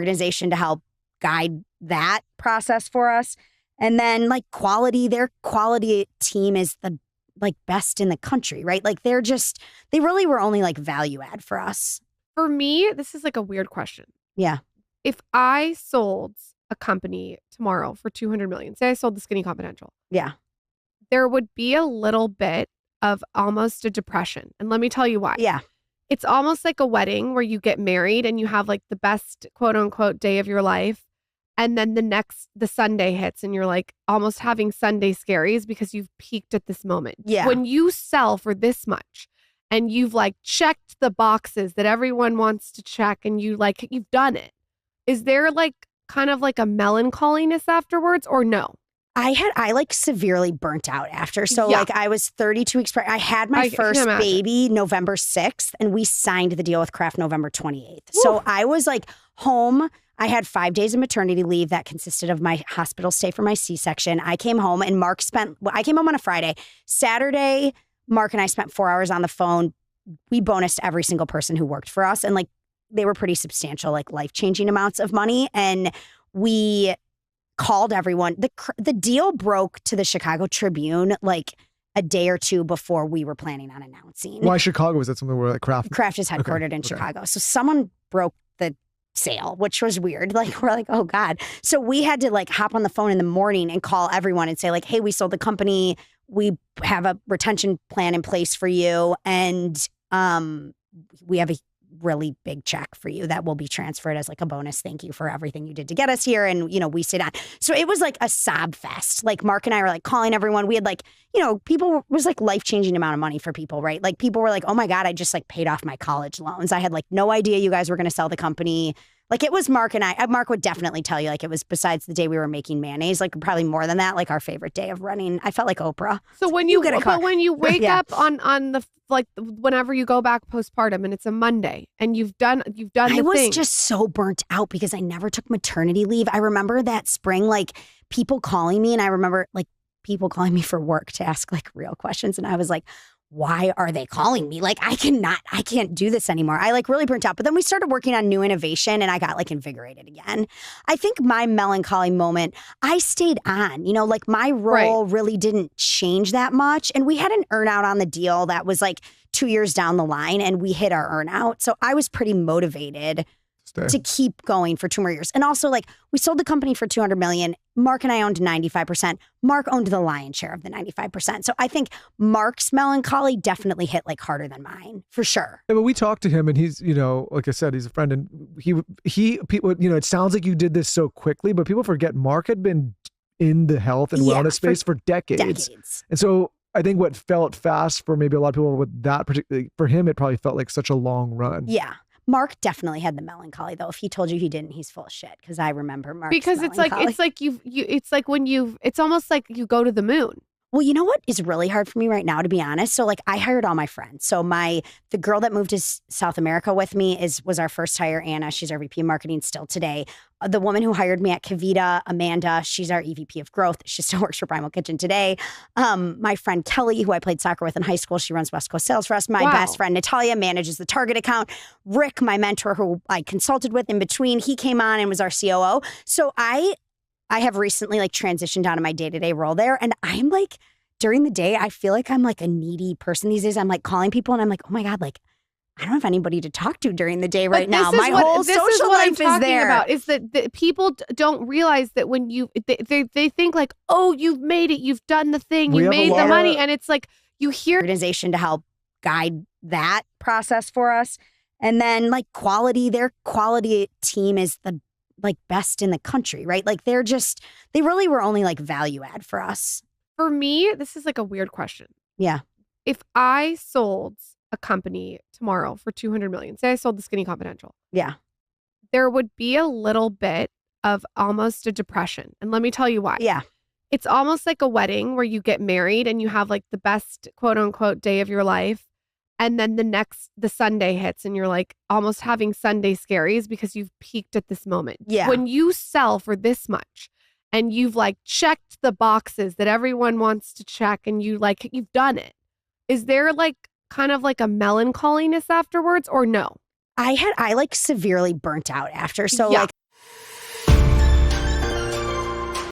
organization to help guide that process for us. And then like their quality team is the like best in the country, right? Like they really were only like value add for us. For me, this is like a weird question. Yeah. If I sold a company tomorrow for $200 million, say I sold the Skinny Confidential. Yeah. There would be a little bit of almost a depression. And let me tell you why. Yeah. It's almost like a wedding where you get married and you have like the best quote unquote day of your life. And then the Sunday hits and you're like almost having Sunday scaries because you've peaked at this moment. Yeah. When you sell for this much and you've like checked the boxes that everyone wants to check and you've done it. Is there like kind of like a melancholiness afterwards or no? I like severely burnt out after. So Yeah. like I was 32 weeks pregnant. I had my first baby November 6th and we signed the deal with Kraft November 28th. So I was like home. I had 5 days of maternity leave that consisted of my hospital stay for my C-section. I came home and I came home on a Friday. Saturday, Mark and I spent 4 hours on the phone. We bonused every single person who worked for us. And like they were pretty substantial, like life-changing amounts of money. And we called everyone. The deal broke to the Chicago Tribune like a day or two before we were planning on announcing. Why Chicago? Was that something where like Kraft? Kraft is headquartered in Chicago. So someone broke the sale, which was weird. Like we're like, oh God. So we had to like hop on the phone in the morning and call everyone and say like, hey, we sold the company. We have a retention plan in place for you. And we have a really big check for you that will be transferred as like a bonus. Thank you for everything you did to get us here. And, we sit on. So it was like a sob fest. Like Mark and I were like calling everyone. We had like, people was like life-changing amount of money for people, right? Like people were like, oh my God, I just like paid off my college loans. I had like no idea you guys were going to sell the company. Like it was Mark and I, Mark would definitely tell you like it was besides the day we were making mayonnaise, like probably more than that, like our favorite day of running. I felt like Oprah. So when you wake up on the, like whenever you go back postpartum and it's a Monday and you've done the thing. I was just so burnt out because I never took maternity leave. I remember that spring, like people calling me and I remember like people calling me for work to ask like real questions. And I was like, why are they calling me? Like, I can't do this anymore. I like really burnt out. But then we started working on new innovation and I got like invigorated again. I think my melancholy moment, I stayed on, like my role really didn't change that much. And we had an earnout on the deal that was like 2 years down the line and we hit our earnout. So I was pretty motivated to keep going for 2 more years. And also like we sold the company for $200 million. Mark and I owned 95%. Mark owned the lion's share of the 95%. So I think Mark's melancholy definitely hit like harder than mine for sure. Yeah, but we talked to him and he's, like I said, he's a friend and people, it sounds like you did this so quickly, but people forget Mark had been in the health and wellness space for decades. And so I think what felt fast for maybe a lot of people with that particularly, for him, it probably felt like such a long run. Yeah. Mark definitely had the melancholy though. If he told you he didn't, he's full of shit. Because I remember Mark's because it's almost like you go to the moon. Well, you know what is really hard for me right now, to be honest? So like I hired all my friends. So the girl that moved to South America with me was our first hire, Anna. She's our VP of marketing still today. The woman who hired me at Kavita, Amanda, she's our EVP of growth. She still works for Primal Kitchen today. My friend Kelly, who I played soccer with in high school, she runs West Coast sales for us. My best friend Natalia manages the Target account. Rick, my mentor, who I consulted with in between, he came on and was our COO. So I have recently like transitioned out of my day-to-day role there. And I'm like, during the day, I feel like I'm like a needy person these days. I'm like calling people and I'm like, oh my God, like I don't have anybody to talk to during the day right now. My whole social life is there. About is that people don't realize that when they think like, oh, you've made it, you've done the thing, you made the money. And it's like you hear organization to help guide that process for us. And then like their quality team is the like best in the country, right? Like they really were only like value add for us. For me, this is like a weird question. Yeah. If I sold a company tomorrow for $200 million, say I sold the Skinny Confidential. Yeah. There would be a little bit of almost a depression. And let me tell you why. Yeah. It's almost like a wedding where you get married and you have like the best quote unquote day of your life. And then the Sunday hits and you're like almost having Sunday scaries because you've peaked at this moment. Yeah. When you sell for this much and you've like checked the boxes that everyone wants to check and you've done it. Is there like kind of like a melancholiness afterwards or no? I like severely burnt out after. So like